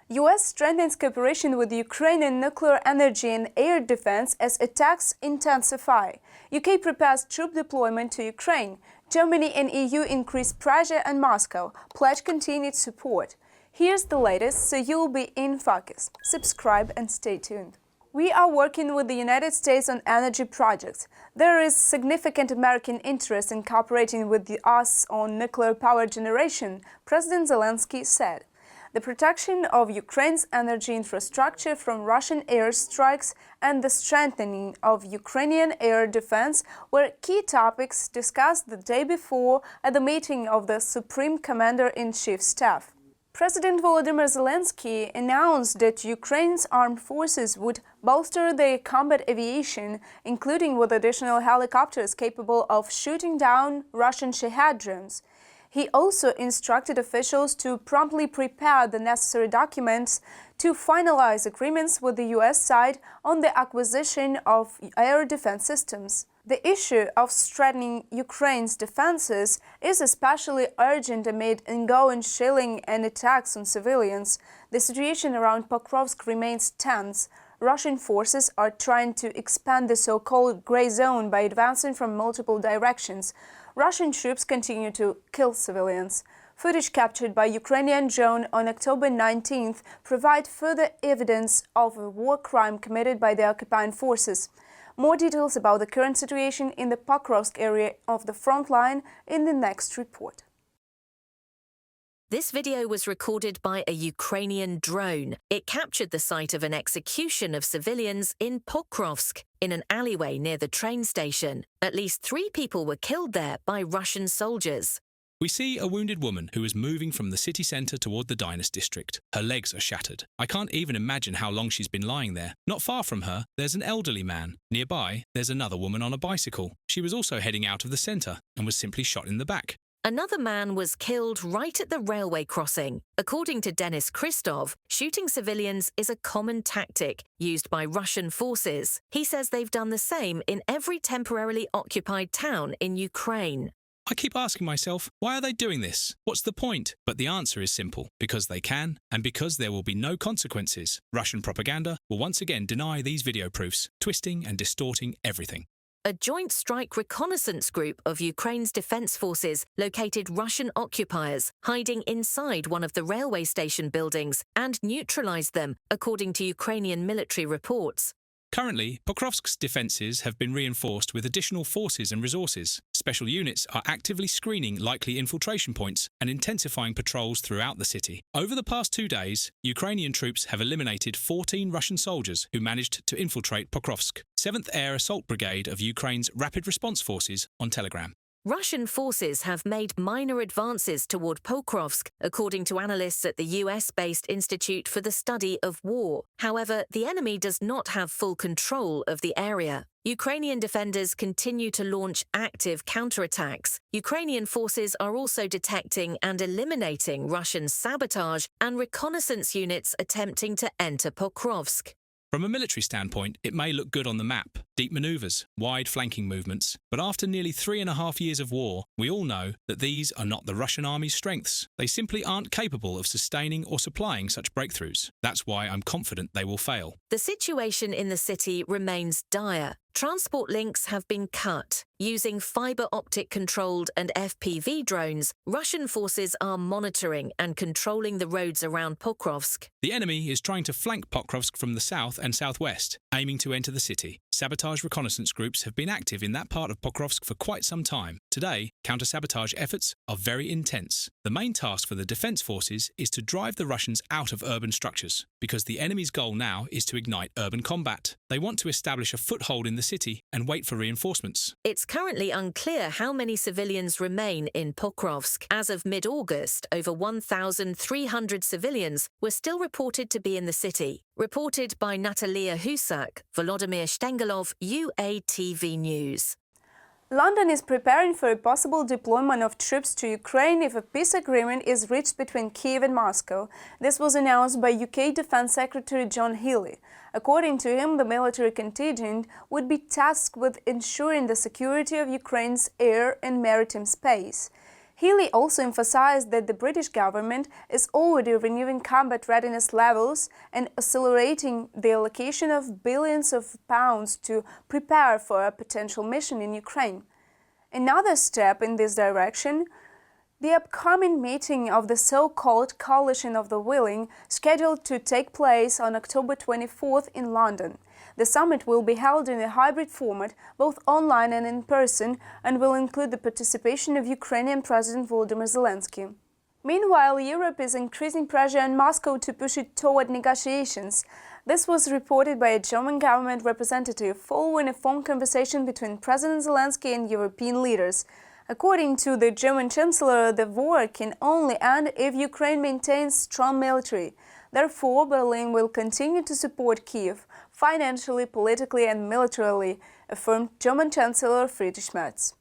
US strengthens cooperation with Ukraine in nuclear energy and air defense as attacks intensify. UK prepares troop deployment to Ukraine. Germany and EU increase pressure on Moscow, pledge continued support. Here's the latest, so you'll be in focus. Subscribe and stay tuned. We are working with the United States on energy projects. There is significant American interest in cooperating with us on nuclear power generation, President Zelenskyy said. The protection of Ukraine's energy infrastructure from Russian airstrikes and the strengthening of Ukrainian air defense were key topics discussed the day before at the meeting of the Supreme Commander-in-Chief Staff. President Volodymyr Zelenskyy announced that Ukraine's armed forces would bolster their combat aviation, including with additional helicopters capable of shooting down Russian Shahed drones. He also instructed officials to promptly prepare the necessary documents to finalize agreements with the US side on the acquisition of air defense systems. The issue of strengthening Ukraine's defenses is especially urgent amid ongoing shelling and attacks on civilians. The situation around Pokrovsk remains tense. Russian forces are trying to expand the so-called gray zone by advancing from multiple directions. Russian troops continue to kill civilians. Footage captured by Ukrainian drone on October 19th provide further evidence of a war crime committed by the occupying forces. More details about the current situation in the Pokrovsk area of the front line in the next report. This video was recorded by a Ukrainian drone. It captured the site of an execution of civilians in Pokrovsk, in an alleyway near the train station. At least 3 people were killed there by Russian soldiers. We see a wounded woman who is moving from the city centre toward the Dynas district. Her legs are shattered. I can't even imagine how long she's been lying there. Not far from her, there's an elderly man. Nearby, there's another woman on a bicycle. She was also heading out of the centre and was simply shot in the back. Another man was killed right at the railway crossing. According to Denis Christov, shooting civilians is a common tactic used by Russian forces. He says they've done the same in every temporarily occupied town in Ukraine. I keep asking myself, why are they doing this? What's the point? But the answer is simple. Because they can, and because there will be no consequences. Russian propaganda will once again deny these video proofs, twisting and distorting everything. A joint strike reconnaissance group of Ukraine's defense forces located Russian occupiers hiding inside one of the railway station buildings and neutralized them, according to Ukrainian military reports. Currently, Pokrovsk's defences have been reinforced with additional forces and resources. Special units are actively screening likely infiltration points and intensifying patrols throughout the city. Over the past 2 days, Ukrainian troops have eliminated 14 Russian soldiers who managed to infiltrate Pokrovsk. 7th Air Assault Brigade of Ukraine's Rapid Response Forces on Telegram. Russian forces have made minor advances toward Pokrovsk, according to analysts at the US-based Institute for the Study of War. However, the enemy does not have full control of the area. Ukrainian defenders continue to launch active counterattacks. Ukrainian forces are also detecting and eliminating Russian sabotage and reconnaissance units attempting to enter Pokrovsk. From a military standpoint, it may look good on the map, deep manoeuvres, wide flanking movements, but after nearly 3.5 years of war, we all know that these are not the Russian army's strengths. They simply aren't capable of sustaining or supplying such breakthroughs. That's why I'm confident they will fail. The situation in the city remains dire. Transport links have been cut. Using fibre optic controlled and FPV drones, Russian forces are monitoring and controlling the roads around Pokrovsk. The enemy is trying to flank Pokrovsk from the south and southwest, aiming to enter the city. Sabotage reconnaissance groups have been active in that part of Pokrovsk for quite some time. Today, counter-sabotage efforts are very intense. The main task for the defence forces is to drive the Russians out of urban structures, because the enemy's goal now is to ignite urban combat. They want to establish a foothold in the city and wait for reinforcements. It's currently unclear how many civilians remain in Pokrovsk. As of mid-August, over 1,300 civilians were still reported to be in the city. Reported by Natalia Husak, Volodymyr Shtengelov, UATV News. London is preparing for a possible deployment of troops to Ukraine if a peace agreement is reached between Kyiv and Moscow. This was announced by UK Defence Secretary John Healey. According to him, the military contingent would be tasked with ensuring the security of Ukraine's air and maritime space. Healy also emphasized that the British government is already renewing combat readiness levels and accelerating the allocation of billions of pounds to prepare for a potential mission in Ukraine. Another step in this direction, the upcoming meeting of the so-called Coalition of the Willing, scheduled to take place on October 24th in London. The summit will be held in a hybrid format, both online and in person, and will include the participation of Ukrainian President Volodymyr Zelenskyy. Meanwhile, Europe is increasing pressure on Moscow to push it toward negotiations. This was reported by a German government representative following a phone conversation between President Zelenskyy and European leaders. According to the German Chancellor, the war can only end if Ukraine maintains strong military. Therefore, Berlin will continue to support Kyiv financially, politically and militarily, affirmed German Chancellor Friedrich Merz.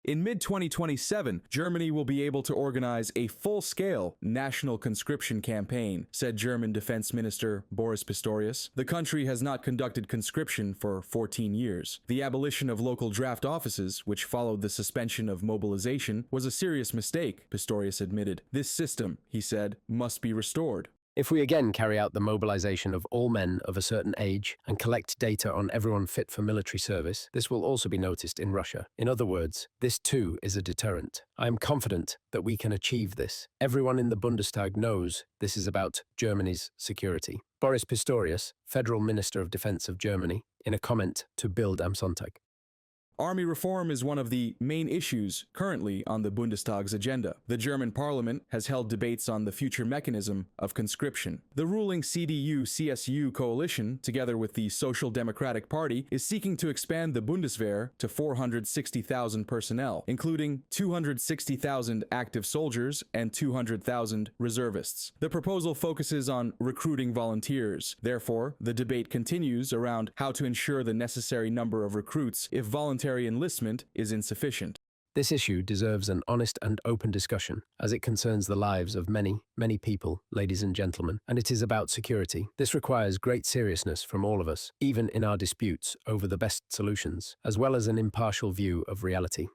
In mid-2027, Germany will be able to organize a full-scale national conscription campaign, said German Defense Minister Boris Pistorius. The country has not conducted conscription for 14 years. The abolition of local draft offices, which followed the suspension of mobilization, was a serious mistake, Pistorius admitted. This system, he said, must be restored. If we again carry out the mobilization of all men of a certain age and collect data on everyone fit for military service, this will also be noticed in Russia. In other words, this too is a deterrent. I am confident that we can achieve this. Everyone in the Bundestag knows this is about Germany's security. Boris Pistorius, Federal Minister of Defense of Germany, in a comment to Bild am Sonntag. Army reform is one of the main issues currently on the Bundestag's agenda. The German parliament has held debates on the future mechanism of conscription. The ruling CDU-CSU coalition, together with the Social Democratic Party, is seeking to expand the Bundeswehr to 460,000 personnel, including 260,000 active soldiers and 200,000 reservists. The proposal focuses on recruiting volunteers. Therefore, the debate continues around how to ensure the necessary number of recruits if voluntary enlistment is insufficient. This issue deserves an honest and open discussion, as it concerns the lives of many, many people, ladies and gentlemen, and it is about security. This requires great seriousness from all of us, even in our disputes over the best solutions, as well as an impartial view of reality.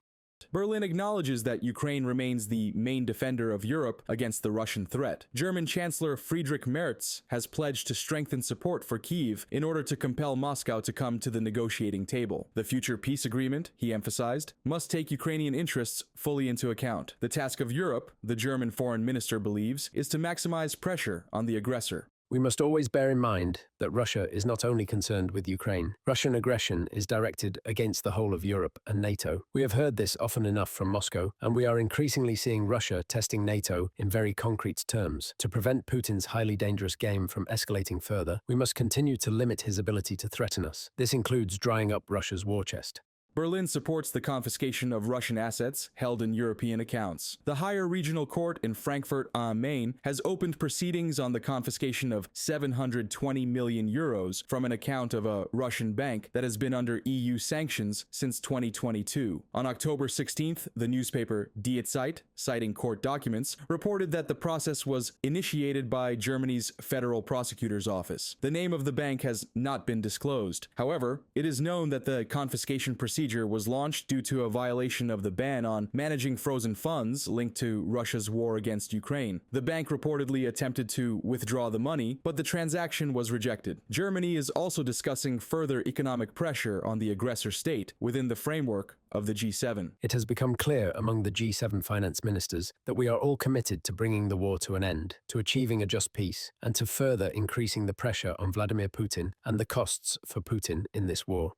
Berlin acknowledges that Ukraine remains the main defender of Europe against the Russian threat. German Chancellor Friedrich Merz has pledged to strengthen support for Kyiv in order to compel Moscow to come to the negotiating table. The future peace agreement, he emphasized, must take Ukrainian interests fully into account. The task of Europe, the German foreign minister believes, is to maximize pressure on the aggressor. We must always bear in mind that Russia is not only concerned with Ukraine. Russian aggression is directed against the whole of Europe and NATO. We have heard this often enough from Moscow, and we are increasingly seeing Russia testing NATO in very concrete terms. To prevent Putin's highly dangerous game from escalating further, we must continue to limit his ability to threaten us. This includes drying up Russia's war chest. Berlin supports the confiscation of Russian assets held in European accounts. The higher regional court in Frankfurt am Main has opened proceedings on the confiscation of 720 million euros from an account of a Russian bank that has been under EU sanctions since 2022. On October 16th, the newspaper Die Zeit, citing court documents, reported that the process was initiated by Germany's Federal Prosecutor's Office. The name of the bank has not been disclosed. However, it is known that the confiscation procedure was launched due to a violation of the ban on managing frozen funds linked to Russia's war against Ukraine. The bank reportedly attempted to withdraw the money, but the transaction was rejected. Germany is also discussing further economic pressure on the aggressor state within the framework of the G7. It has become clear among the G7 finance ministers that we are all committed to bringing the war to an end, to achieving a just peace, and to further increasing the pressure on Vladimir Putin and the costs for Putin in this war.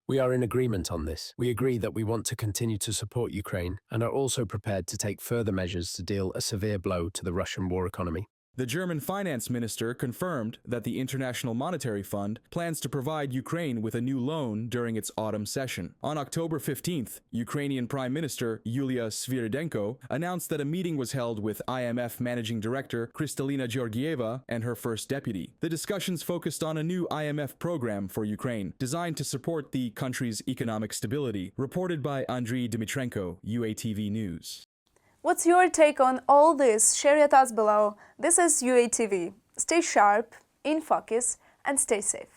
We are in agreement on this. We agree that we want to continue to support Ukraine and are also prepared to take further measures to deal a severe blow to the Russian war economy. The German finance minister confirmed that the International Monetary Fund plans to provide Ukraine with a new loan during its autumn session. On October 15th, Ukrainian Prime Minister Yulia Sviridenko announced that a meeting was held with IMF Managing Director Kristalina Georgieva and her first deputy. The discussions focused on a new IMF program for Ukraine, designed to support the country's economic stability, reported by Andriy Dmitrenko, UATV News. What's your take on all this? Share your thoughts below. This is UATV. Stay sharp, in focus, and stay safe.